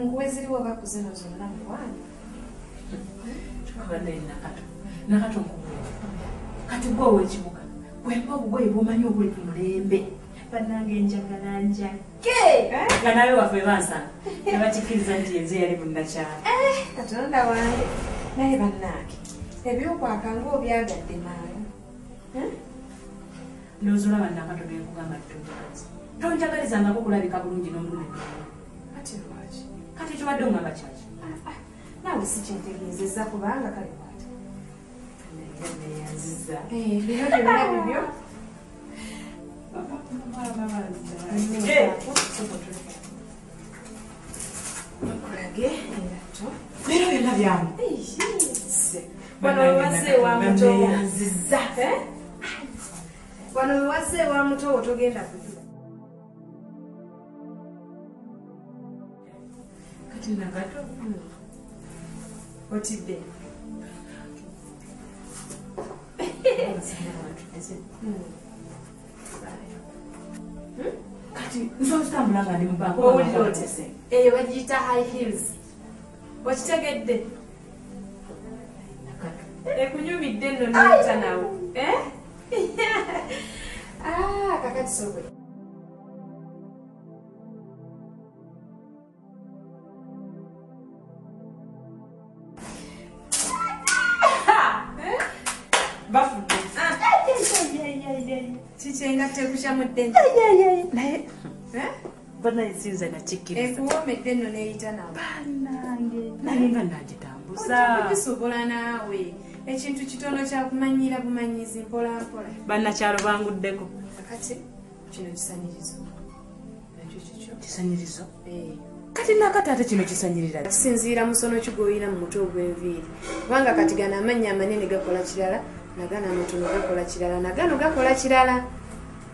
nkweziriwo bakuzino zonna mukwano. Tukabadde nakato nkubwe. Kati gwe ow'ekibuga wemba obugoye bw'omanyi obuli ku mulembe. Bannange njagala njage. Nga nawe waffe bansanga. Tebakikkiriza nti enze yali bunnakyala. Katonda wange naye bannange ebyokwaka ng'obyagadde mangu. Ndowooza olaba nakato genkugamba tonjagaliza. Tonjagalizangako kulabika bulungi n'omulume. Kati lwaki? Kati tubadde ongamba kyaki? Naawe si kyentegeezezza kubanga kale kwati. Neyanziza. Bino byonna bibyo. Okulage engatto. Bino byonna byamu. Wano wewazze ewa muto. Neyanziza. Wano wewazze ewa muto togenda kujula. Kati nakato. Otidde. Kati nsozitambula nga ndi mubango. Owulira otese. Eyo bagiyita high heels. Okitegedde? Ekunyumidde nno n'eyita nawo. Kakati sobe. Bafudde. Kikyengatte ekukyamudde Naye banaye sinza nakikkiriza. ekuwoomedde nno n'eyita nawo. Naye nga nagitambuza. Kisobola naawe ekintu kitono kyakumanyira bumanyizi mpolampola. Bannakyalo banguddeko. Kakati kino kisanyirizo nakyo kikyo. Kisanyirizo? Kati nakati ate kino kisanyirira. Kisinziira musono kigoyira mu muto ogw'enviiri. Kubanga kati gano amannya amanene gakola kirala, nagano amatono gakola kirala, nagano gakola kirala.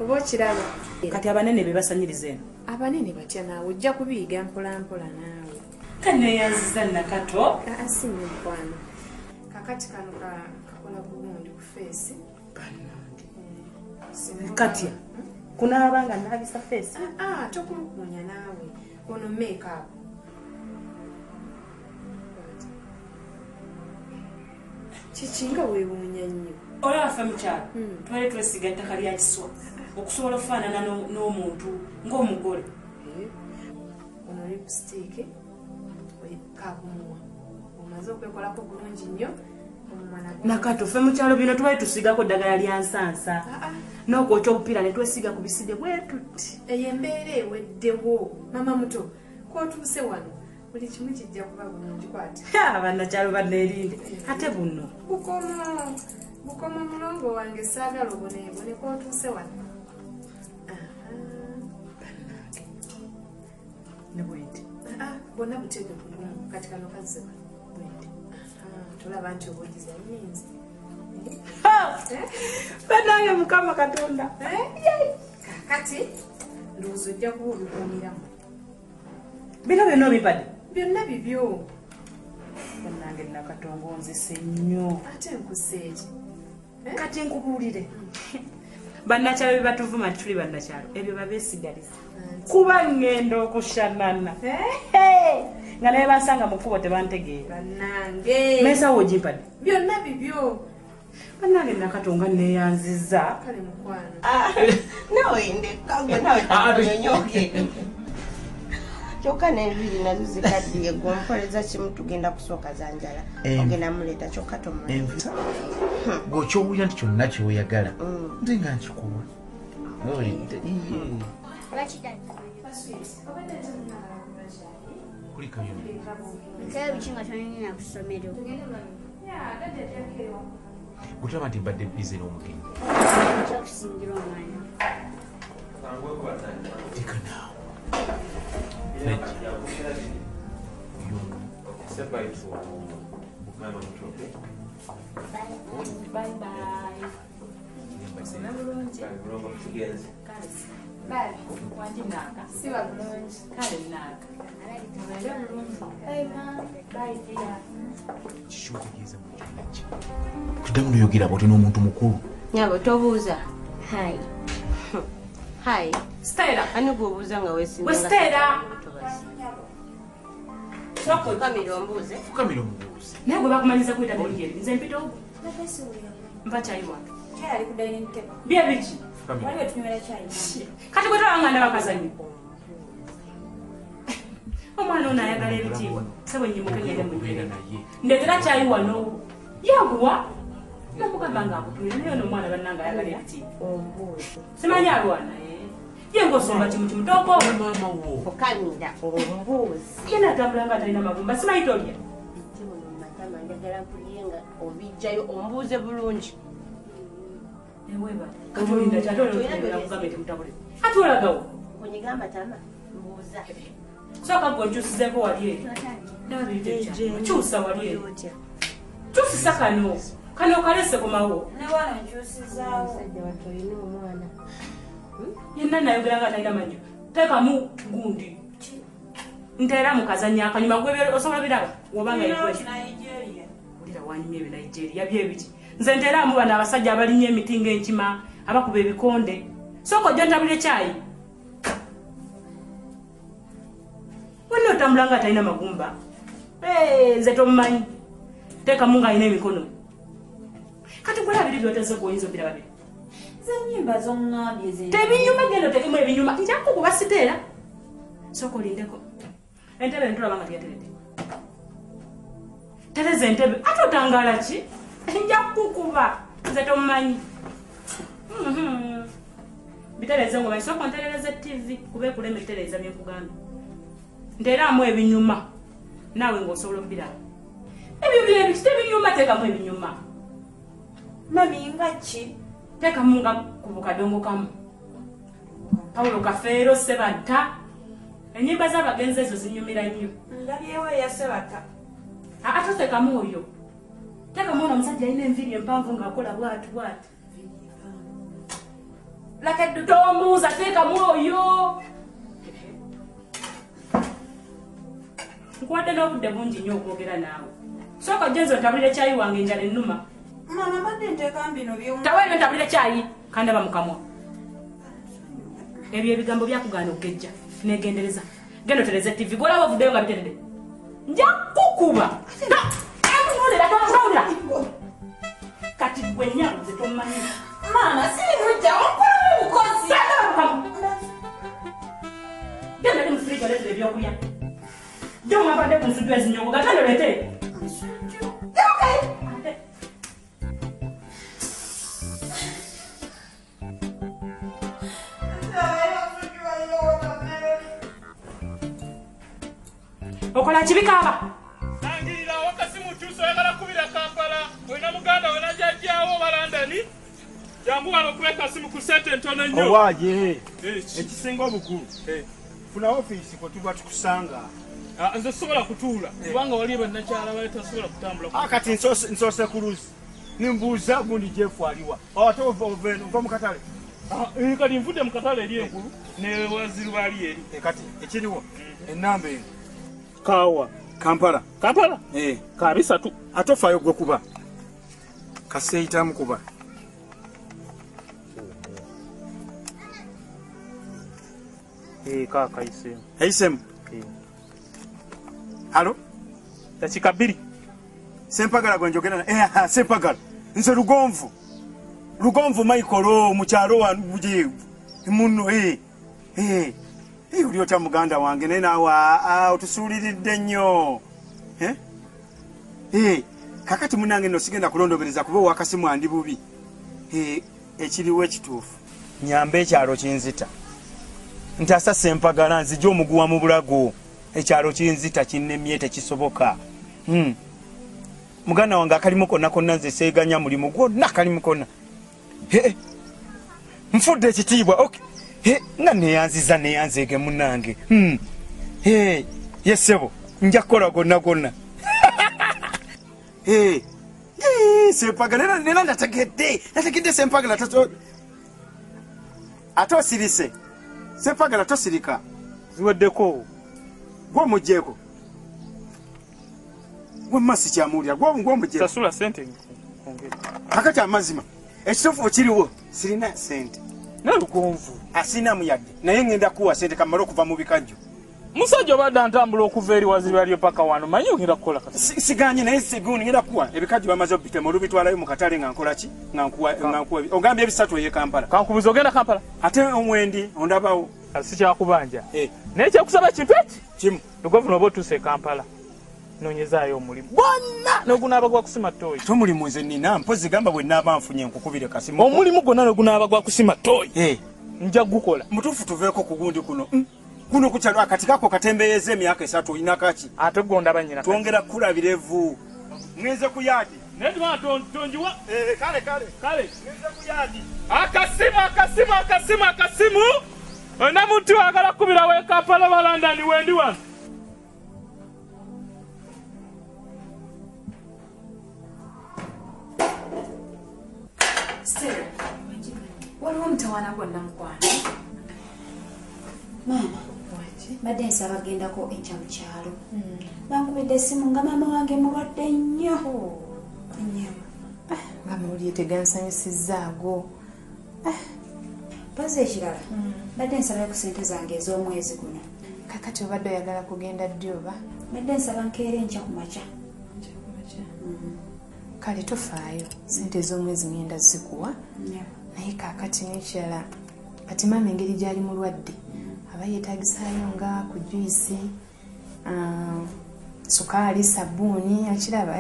Oba okiraba. Kati abanene be basanyiriza eno. Abanene batya naawe ojja kubiyiga mpolampola naawe. Kaneyanziza nakato. Si mukwano. Kakati kano kakola bulungi ku feesi. Katya kunaabanga nabisa feesi. Tokulukunya naawe ono make-up. Kikinga weewuunya nnyo. Olaffe mukyalo twali twesiga ettaka lya kiswa okusobola okufaanana n'omuntu ng'omugole. Ono lipstick kakumuwa omaze okwekolako bulungi nnyo. Nakato ffe mukyalo bino twali tusigako ddagala lya nsansa n'okwokya obupiira ne twesiga ku bisige bwe tutti. Eyo embeera eweddewo mama muto k'otuuse wano buli kimu kijja kuba bulungi kwati. Bannakyalo banneerinde ate buno bukomo mulongo wange saagala oboneebone k'otuuse wano. ne bwenti bonna buteeke bugumu kati kano kazze bwenti. Tolaba nti obwogiza nnyinzi. bannange mukama katonda. Kakati ndowooza ojja kuba obikuumiramu. Bino byonna obipadde? Byonna bibyo. Bannange nakatongo nzise nnyo. Ate nkusse eki? Kati nkubuulire. Bannakyalo bye batuvuma nti tuli bannakyalo ebyo babeesigaliza. Kuba ngenda okushanana. Nga naye bansanga mu kkubo tebantegeera. Bannange. Meesawo ogimpadde? Byonna bibyo. Bannange nakatonga neeyanziza. Kale mukwano. Nawe ndeka gwe nawe tanyonyoke. Kyokka n'enviiri nazo zikaddiye gwe omukoleza kimu tugenda kusooka za njala. Ogenda muleeta kyokka tomuleta. Gwe kyowulira nti kyonna kyoyagala nze nga nkikuwa. Kulika byonna. Kaya bikinga kyonyina ku ssomero. Gutaba nti mbadde bize n'omugenyi. Kyakusingira omwana. Tika naawe. Bye bye. Bye. Wandinaka. Siba bulungi. Kale naka. Bye bye dear. Kikyotegeeza mu kyonna ki. Tuddamu noyogera bw'oti n'omuntu mukulu. Nyabo tobuuza. Hi. Hi. Stella. Ani gw'obuuza nga weesimba. Stella. Soko Fukamira ombuuze. Fukamira omubuuzi. naye gwe bakumaliza kuyita Benjeri nze mpita ogwo Nabasuubira. mpa caayi wange Chai ali ku dining table. bye biki Fukamira. Waliwo tunywera chai. kati gwe tolanga ndaba kazanyo omwana ono ayagala ebitiibwa sebo nyimuke ngende Okubeera munyere naye. ndetera caayi wano yaguwa namugamba nga akutumire naye ono omwana bannanga ayagala ebitiibwa Ombuuze. simanyi alwana ye ng'osomba kimu kimu tooko Maama wo. Fukamira ombuuze. ye natambula nga talina magumba simanyi tolya Nti muno mu matama njagala mpulire nga obijjayo ombuuze bulungi. eweba katulinda kyatolakugamba eti mutabule ati olagawo Kunyiga amatama mbuuza. sooka gwe nkyusizeeko wali eri kyusa wali eri kyusisa kano kalese komawo Ne wano nkyusizaawo. Omusajja wattu olina omwana. yenna nayogera nga talina manyo teekamu gundi nteera mukazanya akanyuma gwe osobola biraba wobanga Nigeria. olira wanyumya ebyo Nigeria byebiki nze nteeramu bano abasajja abalinya emiti ng'enkima abakuba ebikonde sooka ojja ntabula ekyayi wonna otambula nga atalina magumba nze tomumanyi teekamu ng'alina emikono kati gwe abiri byoteze gweoyinza obiraba biri Z'ennyimba z'oŋŋambye ze. tebinyuma genda otekemu ebinyuma njakukuba siteera sooka olindeko entebe ntolaba nga teyateredde tereza entebe ate otangala ki njakukuba nze tomumanyi bitereze ngomanyi sooka onterereza tv kuba ekulema ebitereza byenkugamba nteeramu ebinyuma naawe ng'osobola okubiraba ebyo byebiki tebinyuma teekamu ebinyuma Mami nga ki? teekamu nga ku kadongo kamu Paulo Kafeero Sebatta ennyimba z'abagenzi ezo zinyumira nnyo Ndabyewo eyasebata. ate teekamu oyo teekamu ono omusajja alina enviiri empanvu ng'akola bwatu bwatu lakeddu tombuuza teekamu oyo nkuwadde n'obudde bungi nnyo okwogera naawe sooka ojjenza ontabulire caayi wange enjala ennuma Mama badde nteeka bino by'omu. taweebyo ntabulire caayi kandaba mukamwa ebyo ebigambo byakugaana okugejja negendereza genda otereze tv golaba ovuddeyo nga biteredde nja kukuba emunulira kati gwe nyabuze tomumanyi Mama siri mujja wankolamu bukozi. genda li mufiriji oleetera ebyokulya jja omwambadde ku nsujju ezinyongo gatande oleetere okola kibikaaba Nangirira wakasi mukyusa oyagala kubira Kampala olina muganda we najjajjaawo balandani jangu wano okuleka simu ku sente ntono nnyo Owaaje ekisinga obukulu funa ofiisi kwe tuba tukusanga. nze sobola kutuula kubanga wali bannakyala bali tasobola kutambula Kati nsoose ku luzi nimbuuza gundi Jeff aliwa ate ova mu katale. kati nvudde mu katale eri enkulu ne waziru baali eri Kati ekiriwo ennamba eno Kaawa Kampala Kampala ka 3 ate ofaayo gwe kuba kaseeyitamu kuba kaka isemu eyisemu. Halo dakika 2 Sempagala gwe njogera Sempagala nze Lugonvu Michael mu kyalo wanje muno oli otya muganda wange naye naawe otusuuliridde nnyo kakati munange nno sigenda kulondobereza kuba owakasimu andi bubi ekiriwo ekituufu nyambe ekyalo kinzita ntasa Sempagala nzija omuguwa mu bulago ekyalo kinzita kinnemye tekisoboka muganda wange akalimu konna konna nze seeganya mulimu gwonna akalimu konna nfudde ekitiibwa nga neyanzeege munange yesebo nja kukola gonna Sempagala nera nategedde Sempagala ate osirise Sempagala tosirika ziweddeko gw'omugjeeko gwemma sikyamuwulira gw'omugjeeko sasula sente kakati amazima ekituufu ekiriwo sirina sente ne Lugonvu asinamu yadde naye ngenda kuwa sente kamala okuva mu bikajjo musajja obadde ntambula okuva eri wazirwa lyo paka wano manyi ogenda kukola kati siganye naye siguni ngenda kuwa ebikaji bamaze obitema olubitwalayo mu katale nga nkola ki nga nkuwa ogambye ebisatu eye Kampala kankubuza ogenda Kampala ate omwendi ondabawo sikyakubanja naye kyekusaba ekintu eki kimu lugavuna oba otuuse e Kampala noonyezaayo omulimu gwonna n'ogunaaba gwa kusima ttooyi tomulimu nze nina mpozi gamba bwe naaba nfunye nkukubire kasimu omulimu gwonna n'ogunaaba gwa kusima ttooyi nja gukola mutuufu tuveeko ku gundi kuno kuno kukyalo akati kako katembeeyeza emyaka 3 olina kaki ate gondaba nyina twongera kukulabira evvu ngenze ku yaadi naye tubana tonjiwa kale ngenze ku yaadi akasimu olina muntu wagala kubirawo e Kampala wa London wendi wano waliwo mutawaana gwonna mukwana maama badde nsaba gendako enkya mu kyalo bankubidde essimu nga maama wange mulwadde nnyo nga mawulire tegansanyusizaago pozi ekirala badde nsaba ku ssente zange ez'omwezi guno kakati obadde oyagala kugenda ddi oba badde nsaba nkeera enkya ku makya kale tofaayo ssente ez'omwezi ngenda zikuwa naye kakati n'ekirala kati maama engeri gy'ali mulwadde aba yeetagisaayo nga ku juyisi sukaali sabbuuni akiraba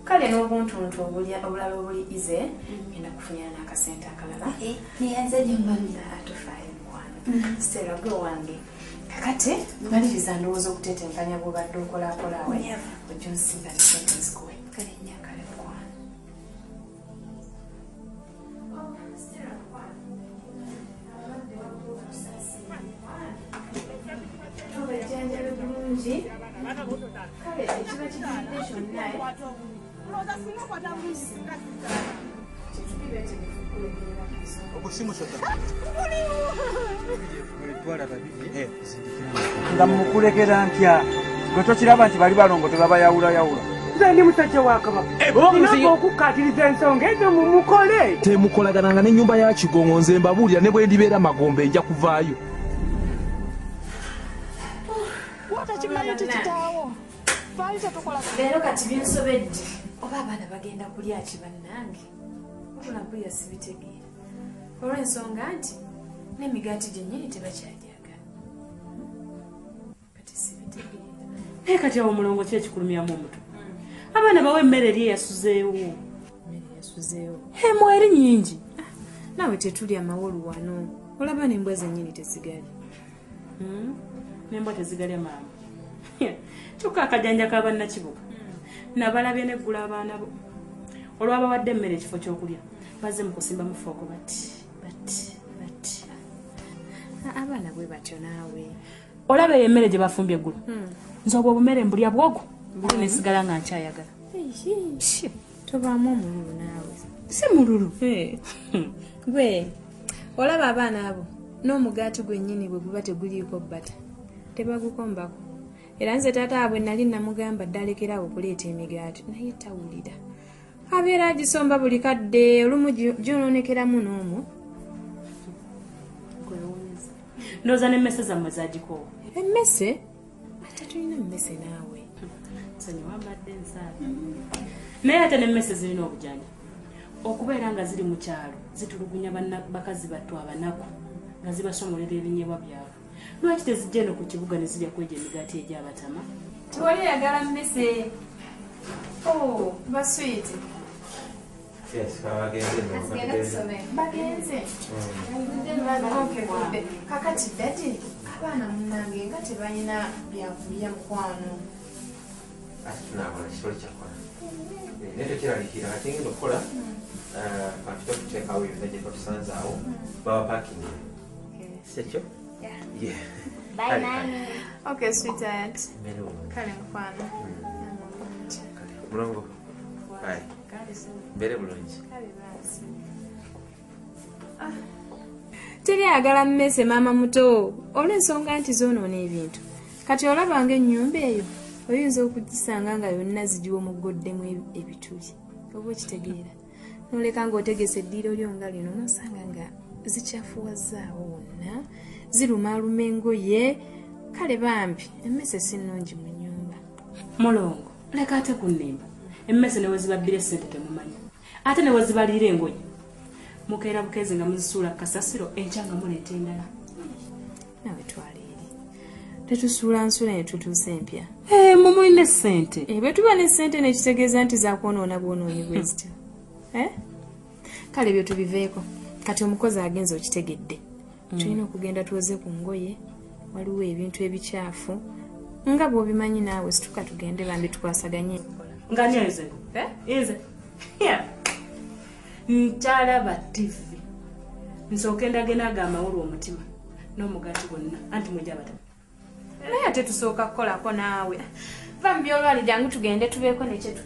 kale n'obuntuntu obulala obuli ize genda kufunyira n'akasente akalala niyanze gyombalira tofaayo mukwano sitera gwe wange kakati maliriza ndowooza okutetenkanya bwobadde okolakolawe ojja onsimba nesente nzikuwe kale nyakale mukwano obajjanjabe bulungi kale ekiba kijidde kyonna nga mukulekera ntya gwe tokiraba nti bali balongo tebabayawulayawula nze ndi musajja wa kabaka inaba okukkatiriza ensonga ezo mumukole temukolagananga n'ennyumba ya Kigongo nze mbabuulira ne bwe ndibeera Magombe nja kuvaayo leero kati binsobedde oba abaana bagenda kulya ki bannange wabula mpulira sibitegeera olw'ensonga nti n'emigaati gyennyini tebakyajagala kati sibitegeera naye kati awo omulongo ki ekikulumyamu omutu abaana bawe emmere eri eyasuzeewo emweri nyingi naawe tetulya mawolu wano olaba n'embwa zennyini tezigali n'embwa tezigalya maama kyokka akajanja k'abannakibuga nabalabye neggula abaana bo olwabawadde emmere ekifo ky'okulya bazze mu kusimba mu fooko bati abaana bwe batyo naawe olaba eyo emmere gye bafumbye eggulu nze obwo obumere mbulya bwogo ate nesigala nga nkyayagala tobaamu omululu naawe si mululu gwe olaba abaana abo n'omugaati gwennyini bwe guba teguliiko bbata tebagukombako era nze taata abwe nali namugamba ddalekerawo okuleeta emigaati naye tawulira abeera agisomba buli kadde olumu gyonoonekeramu n'omwo ndowooza n'emmese zammwe zagikoowa emmese ate tulina mmese naawe nsonyiwambadde nsaala naye ate n'emmese zirina obujanja okubeera nga ziri mu kyalo zitulugunya bakazi battu abanaku nga zibasomolera ebinyeebwa byabwe lwaki tezijja eno ku kibuga ne zirya kwegyo emigaati egy'abatama tiwali yagala mmese baswiti bagenze kakati dadi abaana munange nga tebalina byakulya mukwano tunakola kisolo kyakola naye tokiraliikira ate ngenda okukola katuta okuteekawo byonna gye batusanzaawo baba pakingi sekyo Bye, Nani. Okay, sweetheart. Kale mfano. Mulongo. Bye. Mbere bulungi. Teri agala mmese mama muto olw'ensonga nti zoonoona ebintu kati olabanga ennyumba eyo oyinza okugisanga nga yonna zigiwa omuggoddemu ebituli oba okitegeera noleka ng'otegesa eddiiro lyo nga lino nosanga nga zikyafuwazaawo wonna zirumaaluma engoye kale bambi emmese si nnungi mu nnyumba. Mulongo leka ate kunnimba emmese ne wezibabbira ssente temumanyi ate ne wezibaliira engoye mukeera bukeezi nga muzisuula kasasiro enkya nga muleeta endala. Nawe twala eri tetusuula nsula ne tutuusa empya. Mumulina ssente. Bwe tuba ne ssente nekitegeeza nti zakwonoona bwonoonyi bwe zityo. Kale byo tubiveeko kati omukozi agenza okitegedde. Tulina okugenda tuwoze ku ngoye waliwo ebintu ebikyafu nga bw'obimanyi naawe situka tugende bambi tukwasaganye. Nga nyenze nze nkyalaba TV nsooke ndagenda ag'amawulu omutima n'omugaati gwonna anti mujja batama. Naye ate tusooka kukolako naawe. Bambi olwali jangu tugende tubeeko nekyetu.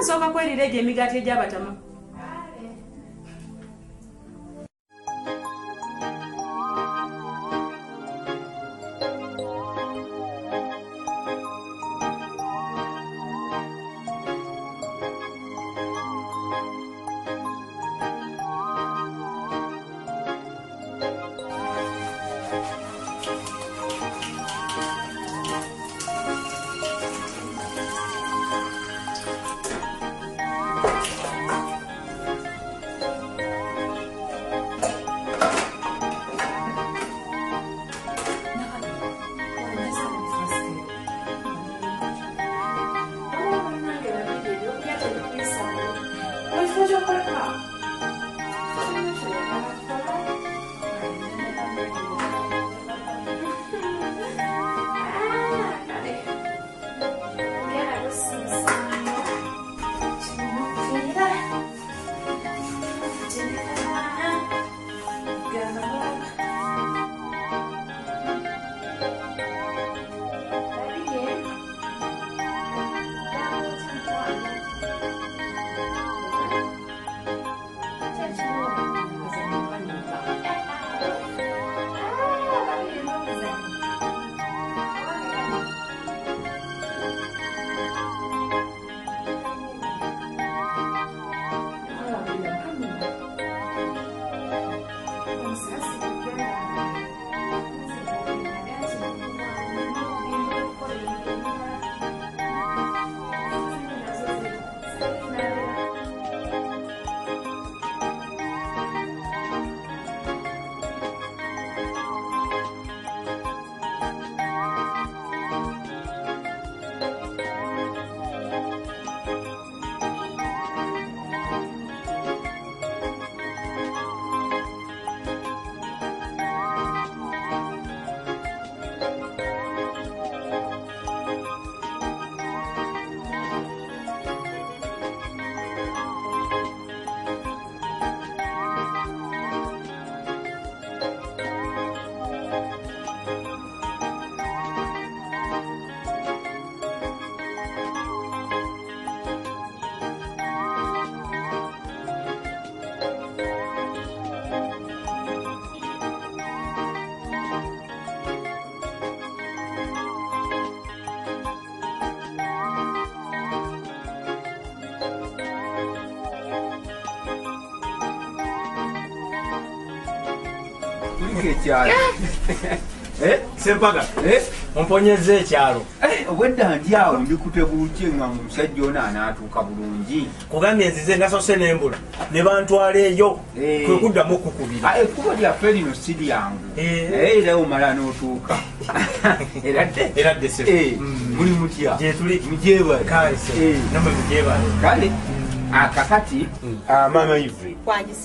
Nsooka kwerira egyo emigaati egy'abatama. ekyalo sempaga omponyeza ekyalo obwedda ndi awo ndikutebuuki nga omusajja ono anaatuuka bulungi kugambye nzize nasose nembula ne bantwala eyo kwe kuddamu okukubira ekkubo lyaffe lino si lyangu naye era omala n'otuuka eradde muli mutya mujeebale kale akakati mama Ivry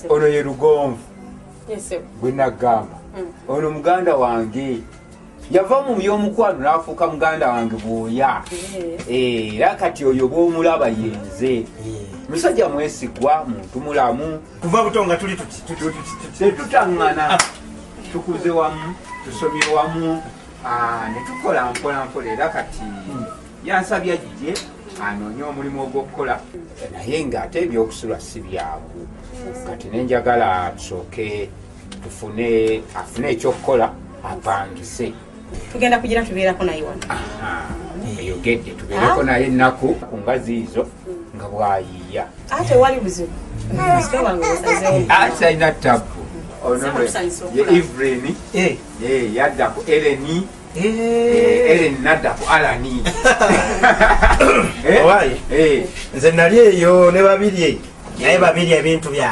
ono ye Lugonvu gwe nagamba ono muganda wange yava mu by'omukwano n'afuuka muganda wange bw'oya era kati oyo bw'omulaba yenze musajja mwesigwa muntu mulamu kuva buto nga tuli tetutaŋŋana tukuze wamu tusomye wamu ne tukola mpola mpola era kati yansabye ajje anoonye omulimu ogw'okukola naye ng'ate ebyokusula si byangu kati nenjagala tusooke afune ekyokukola apangise tugenda kugira tubeerako naye wano eyogedde tubeereko naye ennaku ku ngazi izo nga bwayiiya ate wali buzibu atalina tabu ye Evelyn yadda ku Eleni Ellen nadda ku Alani. Owaayi nze nali eyo ne babiri naye babiri ebintu bya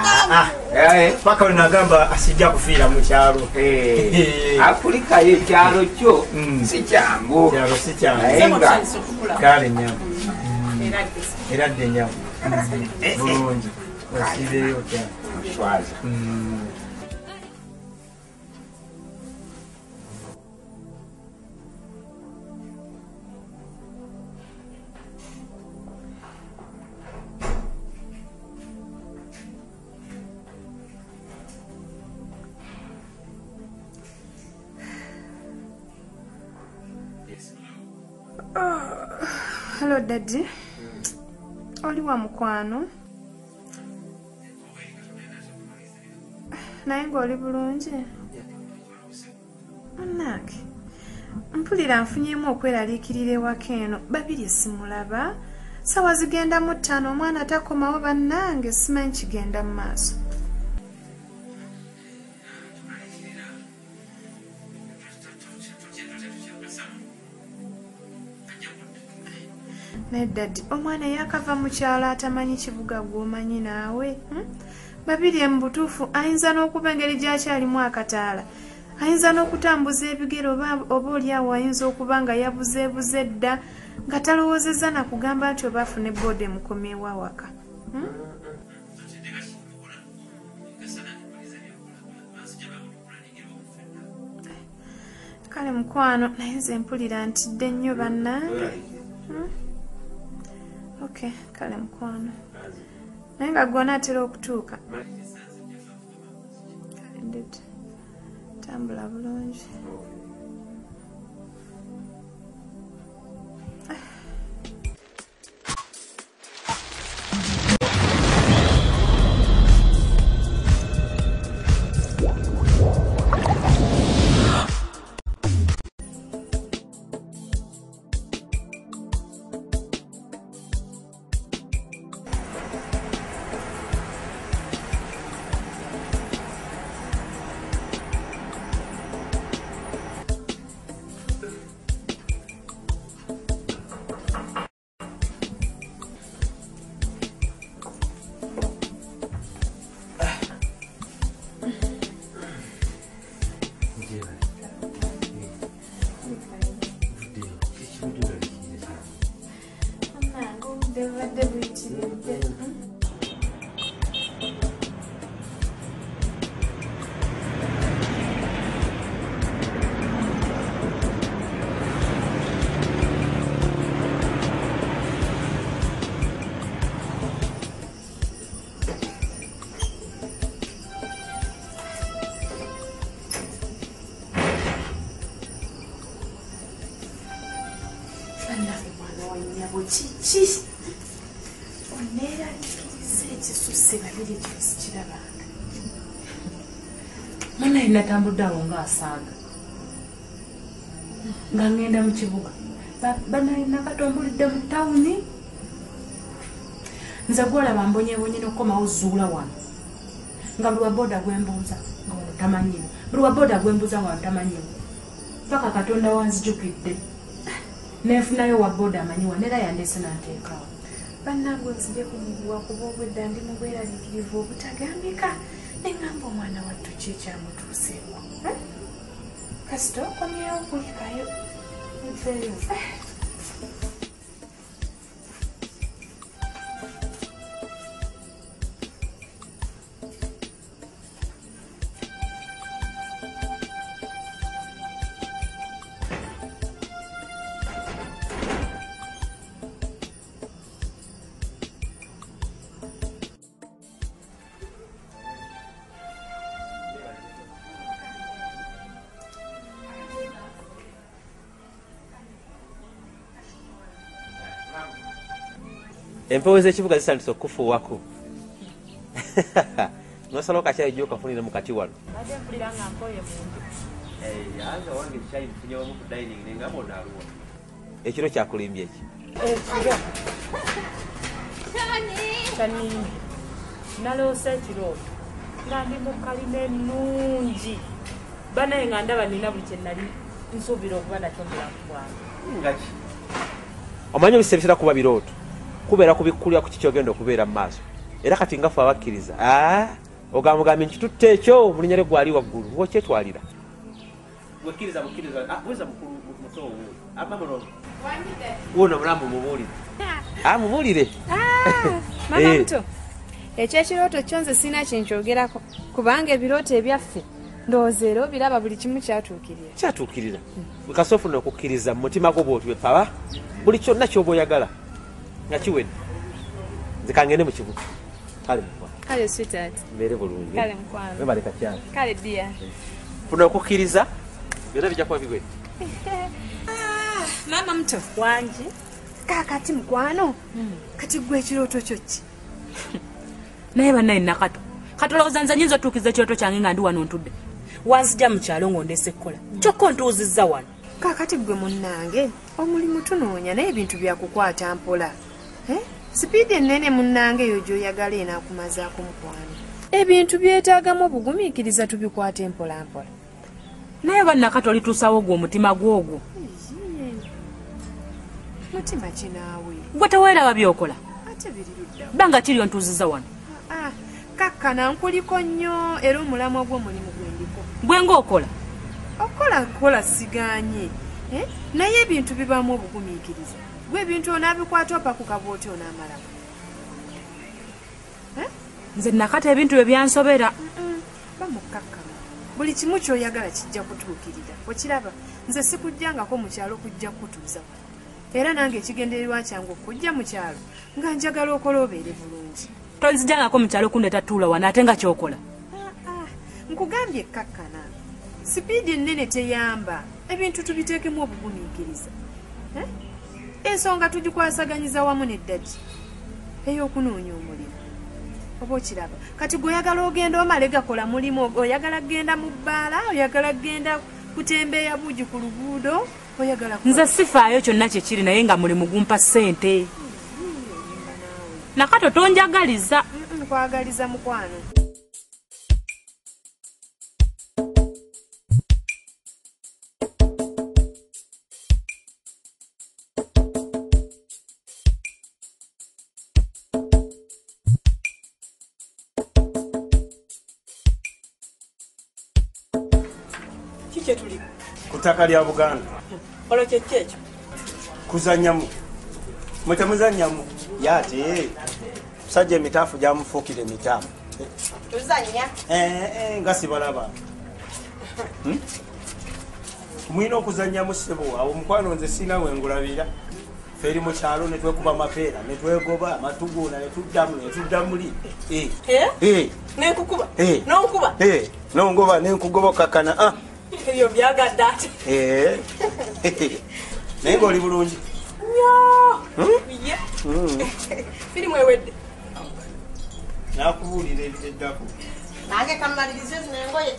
paka we nagamba asijja kufiira mu kyalo. Afulikayo ekyalo kyo si kyangu. Kyalo si kyangu. Kale nnyama era dde nnyama bulungi osiibeeyo otya. Hello Daddy. Oli wa mukwano? Naye ng'oli bulungi? Munnange, mpulira nfunyemu okweraliikirira ewaka eno babiri simulaba. Sawa zigenda mu 5 omwana takomawo bannange simanyi kigenda mu maaso. Naye Daddy, omwana yakava mu kyalo atamanyi kibuga gw'omanyi naawe. Babiri embutuufu ayinza n'okuba engeri gy'akyalimu akataala. Ayinza n'okutambuza ebigero oba oliawo ayinza okuba nga yabuzeebuze dda nga talowoozezza na kugamba nti oba afune booda emukomyewo awaka. Kale mukwano naye nze mpulira ntidde nnyo bannange. Okay, kale mukwano. Naye nga gwona atera okutuuka. Kale ndete. Tambula bulungi. Kiki oneeraliikiriza ekisusse babiri kyosi kirabanga munaye natambudde awo ng'asaaga nga ngenda mu kibuga banaye nakatombulidde mu tawuni nze gwolaba mbonyebonye n'okukomawo zuula wano nga buli wa booda gwembuuza nga wano tamanyiwo buli wa booda gwembuuza wano tamanyiwo paka katonda wanzijukidde nefunayo wa booda amanyiwa nera yandese nanteekawo bannange nzije kumubuwa kuba obwedda ndi mu bweraliikirivu obutagambika neŋŋamba omwana wattu ki ekyamutuuseeko kasita okomyewo kulikayo nfeeyo empewo z'ekibuga zisandise okufuuwako nosala okakyayi jjo okafunire mu kati wano anga wange ekyayi mufunyewamu ku dining nengamba onaaluwa ekiro kyakulimbye eki kyaningi naloosa ekirooto nga ndi mu kalina ennungi banaye nga ndaba nina buli kye nali nsuubira okuba nakyo mulamu bwange. Ngaki? Omanyi ebisere bitera kuba birooto. Kubeera kubikkulya ku kikyogenda okubeera mu maaso. Era kati nga ffe abakkiriza. Ogambye nti tutte ekyo mulinyere gwali waggulu. Ng'okyetwalira. Bwekkiriza bukkiriza. Buuza mukulu muto wo. Aba mulongo. Wuno mulamu mubuulire. Mubuulire. Mama muto. Ekyo ekirooto kyo nze sina kyenkyogerako. Kubanga ebirooto ebyaffe ndowooza era obiraba buli kimu kyatuukirira. Kyatuukirira. Bwe kasoofuna okukkiriza mu mutima gwo bw'otwe paba. Buli kyonna ky'oba oyagala. Nga kiwedde. Nze kangende mu kibuga. Kale mukwa. Kale sweetheart. Mbeere bulungi. Kale mukwano. Webaleka kyalo. Kale dear. Funa okukkiriza. Byonna bijja kuba biwedde. Mama muto. Wangi. Kaakati mukwano. Kati gwe ekirooto kyo ki? Naye bannaye Nakato. Katolowooza nze nyinza otuukiza ekirooto kyange nga ndi wano ntudde. Wanzija mu kyalo ng'ondeese kukola. Kyokka ontuuzizza wano. Kaakati gwe munnange omulimu tunoonya naye ebintu byakukwata mpola. Sipiidi ennene munnange eyo gy'oyagala enaakumazaako mukwano. Ebintu byetaagamu obugumiikiriza tubikwate mpola mpola. Naye bannakato olituusawo gwe omutima gw'ogwo. Mutima kinaawe. Gwe teweeraba byokola. Ate birirudda. Banga kiri ontuuzizza wano. Kakkana nkuliko nnyo era omulamwa gw'omulimu gwendiko. Gwe ng'okola? Okola sigaanye. Naye ebintu bibaamu obugumiikiriza. Gwe ebintu onaabikwata opa ku kabooti onaamalamu. Nze Nakato ebintu bye byansobera. Bamukakkama. Buli kimu ky'oyagala kijja kutuukirira. Okiraba nze sikujjangako mu kyalo kujja kutuuza. Era nange ekigendererwa kyange okujja mu kyalo nga njagala okola obeere bulungi. Tonzijjangako mu kyalo kundeeta tuula wano ate nga kyokola. Nkugambye ekkakkana. Sipiidi ennene teyamba. Ebintu tubiteekemu obugumiikiriza. Ensonga tugikwasaganyiza wamu n'eddagi ey'okunoonya omulimu. Oba okiraba kati gweoyagala ogenda omale gakola mulimu, oyagala kgenda mu bbaala, oyagala kgenda kutembeeya buugi ku luguudo, oyagala nze sifaayo kyonna kye kiri naye nga mulimu gumpa ssente. Nakato tonjagaliza. Nkwagaliza mukwano. Kiki tuli? Ku ttaka lya Buganda. Olwo kyeki ekyo? Kuzannyamu. Mutemuzannyamu. Yaate. Musajja emitaafu gyamufuukira emitaafu. Tuzannya? Nga sibalaba. Mwina okuzannyamu ssebo. Awo mukwano nze sina wengulabira. Ffe eri mu kyalo ne twekuba amapeera, ne twegoba amatuguuna, ne tudda muli. N'enkukuba? N'onkuba? N'ongoba n'enkugoba kakkana. Ebyo byagadde ate. Naye ng'oli bulungi. Firimu ewedde. Nakubuulira ebiddako. Nange kammalirize zino engoye.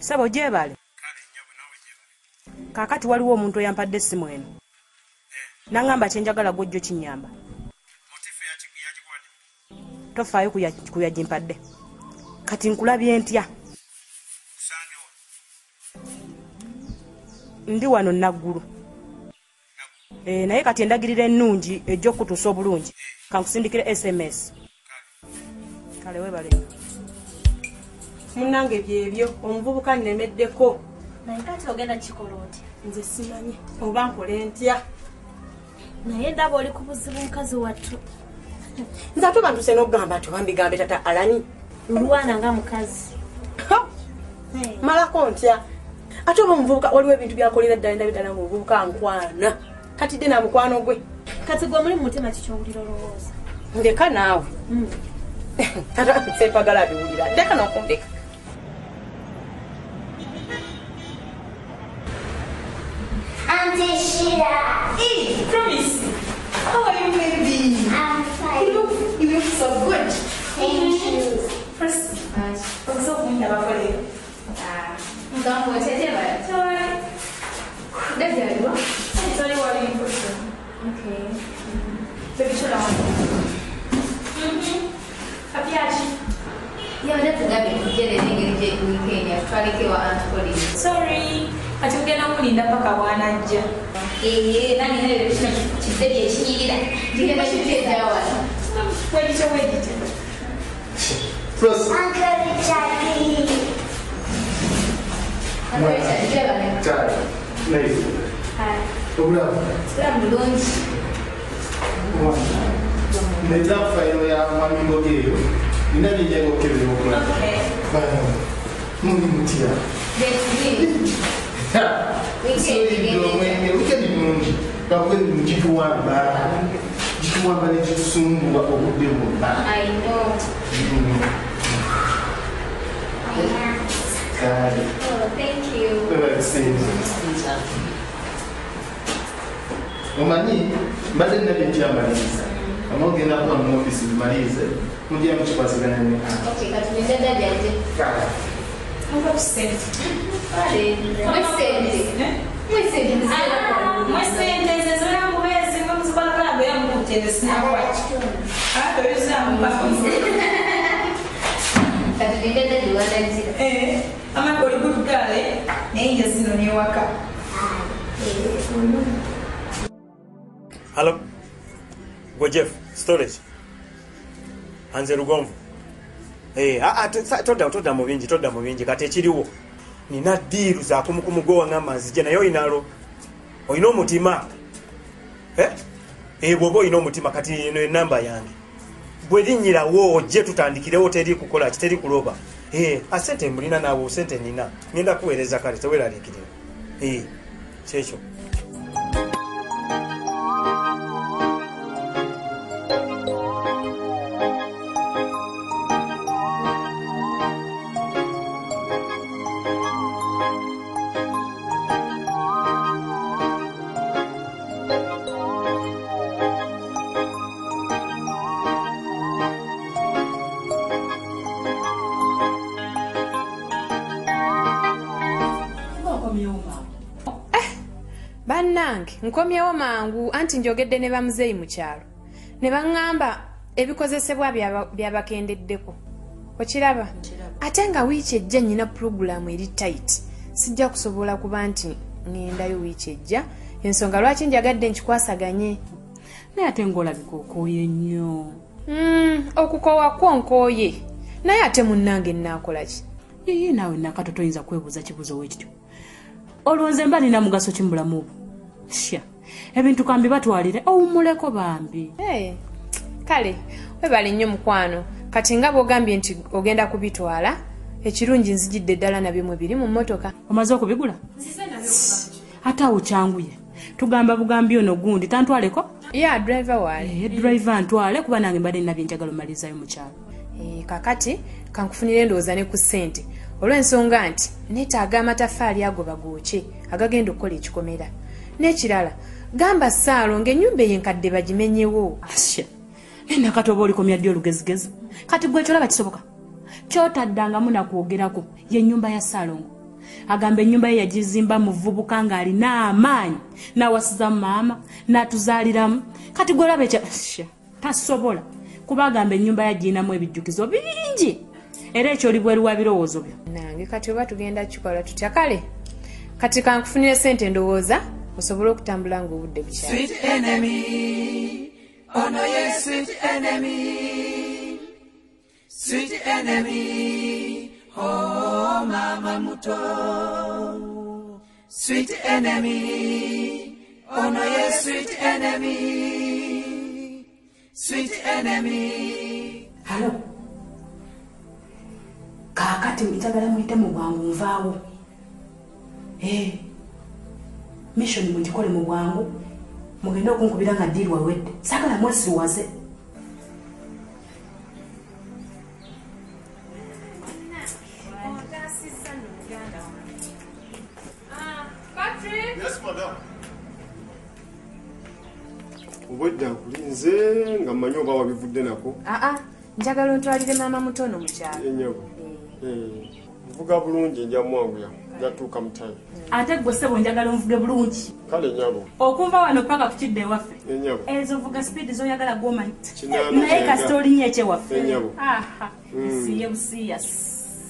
Sabo gyebale. Kaakati waliwo omuntu oyampadde essimu eno. Nangamba kyenjagala gwojjo kinyamba. Tofaayo kuyagimpadde. Kati nkulabye ntya. Ndi wano Naggulu. Naye kati endagirira ennungi ejja okutuusa obulungi. Kankusindikire SMS. Kale webale. Munnange byebyo omuvubuka nnemeddeko. Naye kati ogenda kikola otya? Nze simanyi oba nkole ntya. Naye ndaba oli ku buzibu mukazi wattu. Nze ate bantuse n'okugamba nti wambigambe tata Alani. Lwana nga mukazi. Malako ntya. Ate oba omuvubuka waliwo ebintu byakolera ddala ndabidala ng'omuvubuka nkwana. Kati dde na mukwano gwe. Kati gwe muli mu mutima kikyowulira olowooza. Ndeka naawe. Tata nsempagala abiwulira. Ndeka n'okundeka. Auntie Sheila. Hey, Promise. How are you, baby? I'm fine. You look so good. Thank you. First, Okoze okundaba kolero. Mugambo oteeteba. Tewali. Dada aliwa? Tewali wali mposo. Okay. Baby chola wano. Apyachi. Yabadde tugambye tujjere n'engeri weekend atwalekewa Aunt Sorry. Ati ugenda mulinda paka bwanajja. Nani nayo kino kidde ekinyirira. Ngenda kiteeza wano. Wedite wedite. Uncle Richard. Uncle Richard, jeba ne. Chai. Nice. Hi. Obulamu. Bulungi. Neza fayiro ya mwami Ngogeyo. Nina bijengo kebiri okulaba. Muli mutya. Wikendi bulungi. Bakwendi mukituwamba. Kituwamba nekitusumbula obudde bwonna. I know. Oh, thank you. Omanyi mbadde nali nkyamaliriza amagenda kuba mu ofisi bimalize mujja mukikwasaganya ne Okay, katulinde dada yanje. Muva kusente. Kale, mwesente zezoya mubezi muzikola kalabu ya mukutende sinakwaki. Katulinde dada wanajira. Ama oli good girl naye nje zino newaka. Hello. Go Jeff, storage. Anze Lugonvu. Toda mu bingi kati ekiriwo. Nina diiru za kumukumugowa ngamba nzije nayo inalo. Oyina omutima. Bwoba oyina omutima kati eno enamba yange. Bwe linnyirawo ojje tutandikirewo teri kukola kiteri kuloba. Asente mulina nawo sente nina. Ngenda kuweereza kale teweeraliikirira. Kyekyo. Bannange nkomyewo mangu anti njogedde ne bamuzeeyi mu kyalo ne baŋŋamba ebikozesebwa byabakendeddeko okiraba ate nga wiiki ejja nnyina purogulaamu eri tight sijja kusobola kuba nti ŋŋendayo wiiki ejja ensonga lwaki njagadde nkikwasaganye naye ate ng'olabika okooye nnyo okukoowa kwo nkooye naye ate munnange nnaakola ki yeye naawe nakato toyinza kwebuuza kibuuzo weekityo olwonze mba nina mugaso ki mu bulamu obwo sha ebintu kambi batwalire owummuleko bambi kale webale nnyo mukwano kati nga bw'ogambye nti ogenda kubitwala ekirungi nzijidde ddala nabyo mwe biri mu mmotoka omaze okubigula ate awo kyanguye tugamba bugambi ono gundi tantwaleko driver waali driver ntwale kuba nange mbadde nina byenjagala omalizayo mu kyalo kakati kankufunire endowooza ne ku ssente olw'ensonga nti neetaaga amataffaali ago bagooke agagenda okukola ekikomera n'ekirala gamba saalo ng'ennyumba eyenkadde bagimenyewo enakati oba olikomya ddi olugezigezi kati gwe kyolaba kisoboka kyotaddangamu nakwogerako y'ennyumba ya Saalongo agamba ennyumba ye yagizimba muvubuka ng'alina amaanyi n'awasiza maama n'atuzaaliramu kati gwe olaba tasobola kuba agamba ennyumba yagirinamu ebijjukizo bingi era ekyo oli bweru wa birowoozo byo nange kati oba tugenda kikola tutya kale kati kankufunire ssente ndowooza osobole okutambula ng'obudde bukyali Sweet enemy, oh no yes, sweet enemy, sweet enemy, oh mama muto, sweet enemy, oh no yes, sweet enemy, sweet enemy. Hello. Kakati njagala mwite mu bwangu nvaawo. Mission mugikole mu bwangu. Mugenda okunkubira nga ddiiri wawedde. Saagala mwesiwaze. Yes, madam. Obwedda nkulinze nga mmanyi oba wabivudde nako. njagala ontwalire maama mutono mu kyalo. Ennyabo. Mvuga bulungi nja mwanguya natuuka mutayi. Ate gwe ssebo njagala onvuge bulungi. Kale nyabo. Okumva wano paka tukidde ewaffe. Enyabo. Ezo vuga speed zoyagala gwomanyi. Kinana. Naye kasitoli nye ekyewaffe. Enyabo. Aha. Siye busiyas.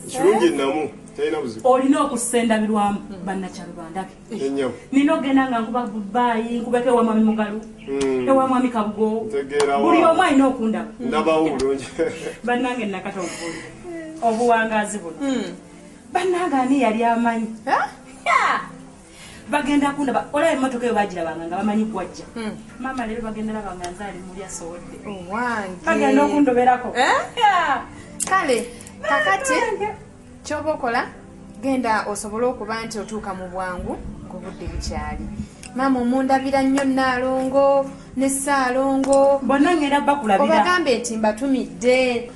Kirungi namu. Tayina buzibu. Olina okusendabirwamu bannakyalo bandabe. Enyabo. Nina ogenda nga nkuba bbayi nkubeko ewa mwami mugalu. Ewa mwami kabugo. Buli omu alina okundaba. Ndabawo bulungi. Bannange nakata obuli. Obuwangazi buno. Bannange ani yali amanyi. Bagenda kundaba olaba emmotoka eyo bagirabanga nga bamanyi gwajja. Maama leero bagenda laba nga nzaali muli asowodde. Owange. Bagenda okundoberako. Kale kakati kyoba okola genda osobole okuba nti otuuka mu bwangu ng'obudde bukyali. Maama omundabira nnyo Nnaalongo ne Ssaalongo. Bonna ngenda bakulabira. Obagambe nti mbatumidde.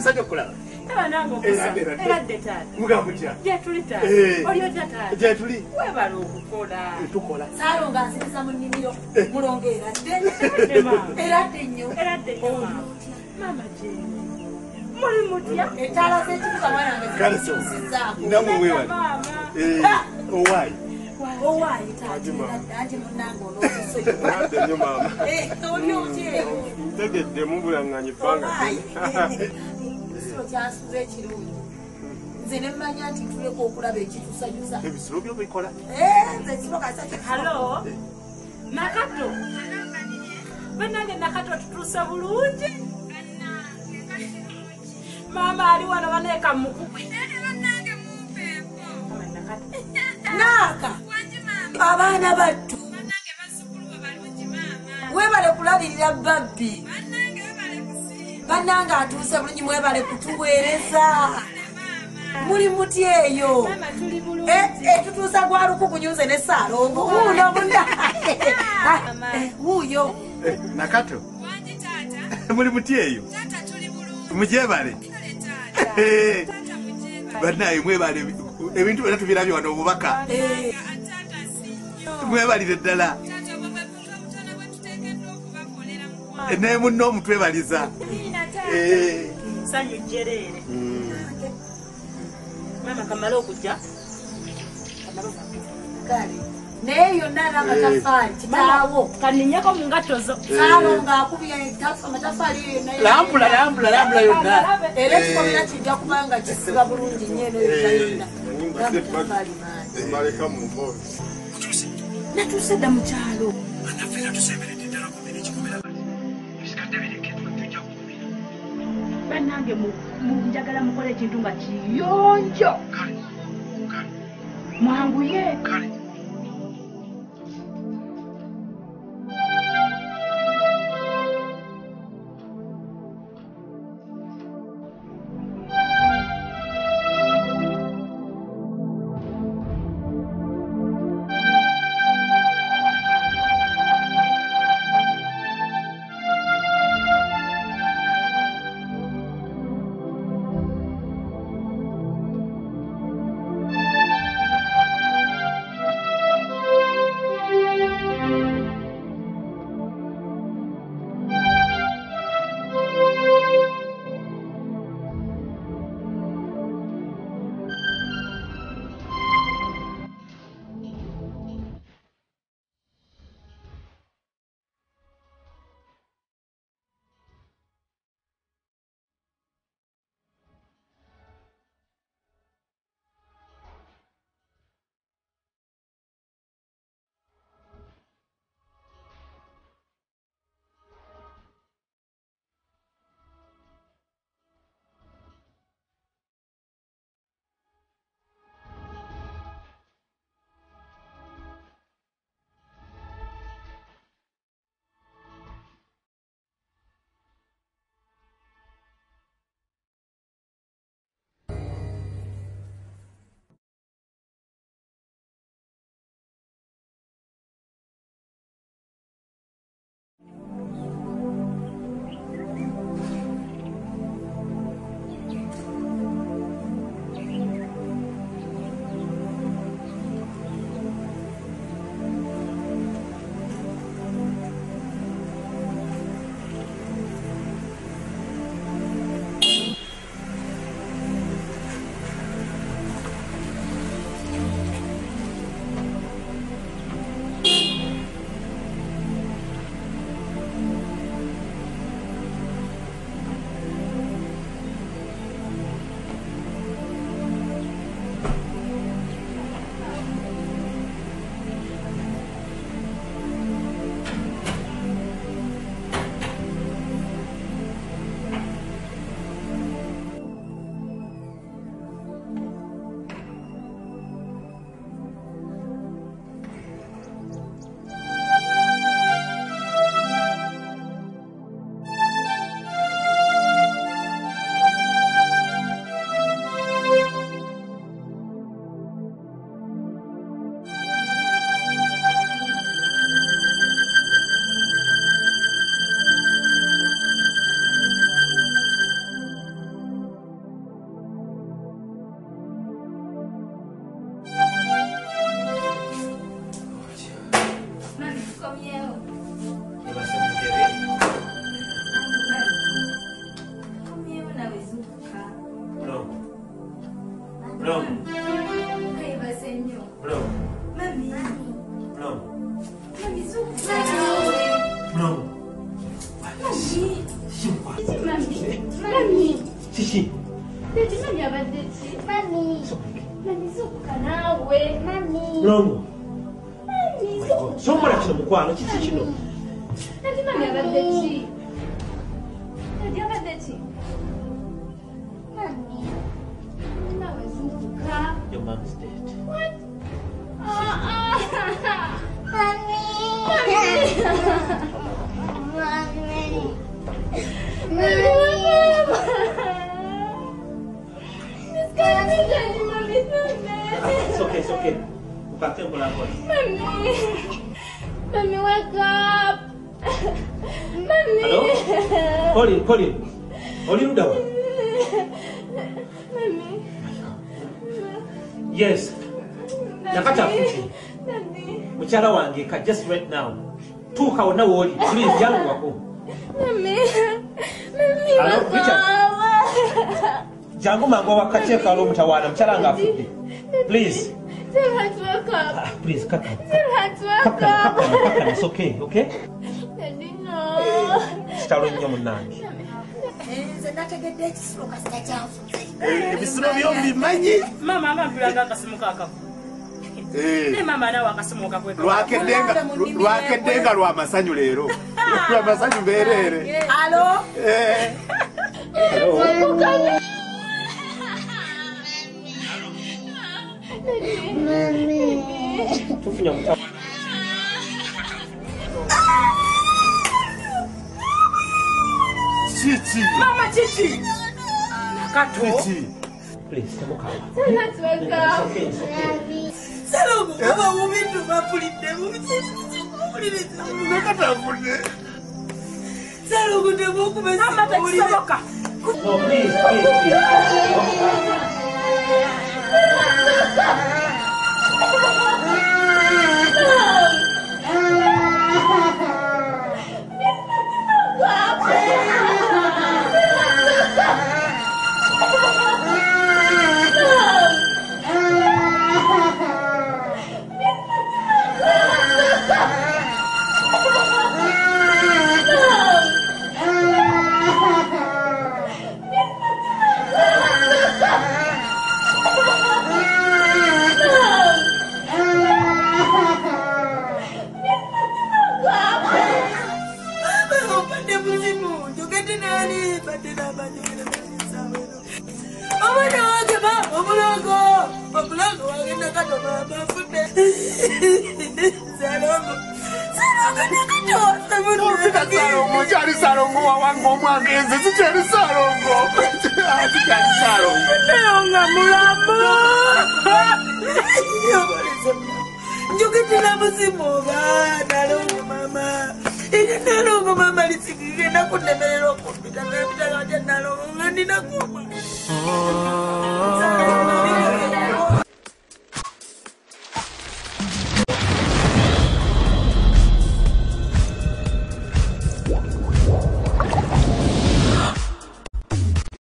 Sanya kulala. Nango eradde taata. Mugambutya. Gyetuli taata. Oli otya taata. Gyetuli. Webala okukola. Tukola. Saalongo asinza mu nnimiro. Mulongo eradde. Eradde nnyo. Eradde nnyo. Maama gye. Muli mutya. Etaala z'ekikuta mwana wange. Kale so. Ndamu wewali. Owaayi. Owaayi taata. Ate munnange olw'okusoyo. Eradde nnyo maama. Oli otya eyo. Ntegedde mubulanganya ebbanga. Ekisiro kyasuza ekirungi. Nze ne mmanya nti ntuleko okulaba ekitusanyusa. Ebisiro byo bikola. Nze ekisiro kasa kikikola. Halo. Nakato. Bannange Nakato tutuuse bulungi. Maama ali wano baneeka mukubwe. Naaka. Abaana battu. Webale kulabirira babbi. Bannange atuuse bulungi mwebale kutuweereza. Muli muti eyo. Tutuusa gwa lukukunyuze ne Ssaalongo. Wuuno munna. Wuuyo. Nakato. Muli muti eyo. Mujebale. Bannaye mwebale ebintu byonna tubirabye wano obubaka. Mwebalire ddala. Ne munno omutwebaliza. Sanyu jereere. Maama kamala okujja. Kale. Naye yonna n'amatafaali kitaawo. Kaninyeko mu ngatto zo. Saalongo akubye amatafaali eyo naye. Lambula yonna. Era ekikomera kijja kubanga kisiba bulungi nnyo eno yonna. Maleka mu mbozi. Natuuse dda mu kyalo. Anafeera tusemberedde ddala kumira ekikomera bali. Ebisikadde birekeddwa tujja kukubira. Bannange njagala mukole ekintu nga kiyonjo. Kale. Mwanguye. Kale. Kiki. Mami abadde ki? Mami. Mami zukuka naawe. Mami. Longo. Mami zukuka. Somala kino mukwano kiki kino? Nati mami abadde ki? Nati abadde ki? Mami. Nawe zukuka. Your mom's dead. What? Mami. It's okay, it's okay. Ukatembo la kwa. Mami, wake up. Mami. Hello? Colin. Oli udawa. Mami. Yes. Nakata futi. Muchala wange ka just right now. Tuka ona woli. Please yangu wako. Mami. Hello, Richard. Jangu mango wakacheka alo mtawana mchala nga futi. Please. Tell her to wake up. Please, kaka. Tell her to wake up. Kaka, it's okay, okay? Daddy, no. Chitalo nnyo munange. Nze nategedde ekisiro kasita kyanfuze. Ebisiro byombi mmanyi. Mama amampiranga akasimu kaakavu. Ne mama nawe akasimu kakweka. Lwakeddenga lwa masanyu leero. Lwa masanyu mbeerere. Alo? Tufunya mtawa. Chichi. Mama Chichi. Nakato. Chichi. Please, temuka. Tell her to wake up. It's okay. Salomo, baba mubintu bapulidde Nakatafude. Salomo temukumesa. Mama takisoboka. No, please. Chari Salongo wangu mwangenze sichari Salongo. Chari Salongo. Neonga mulamo. Njukitila musimu bana longo mama. Ini nalongo mama lisikike nakunemelelo kupita napita kaja nalongo ndina kuma.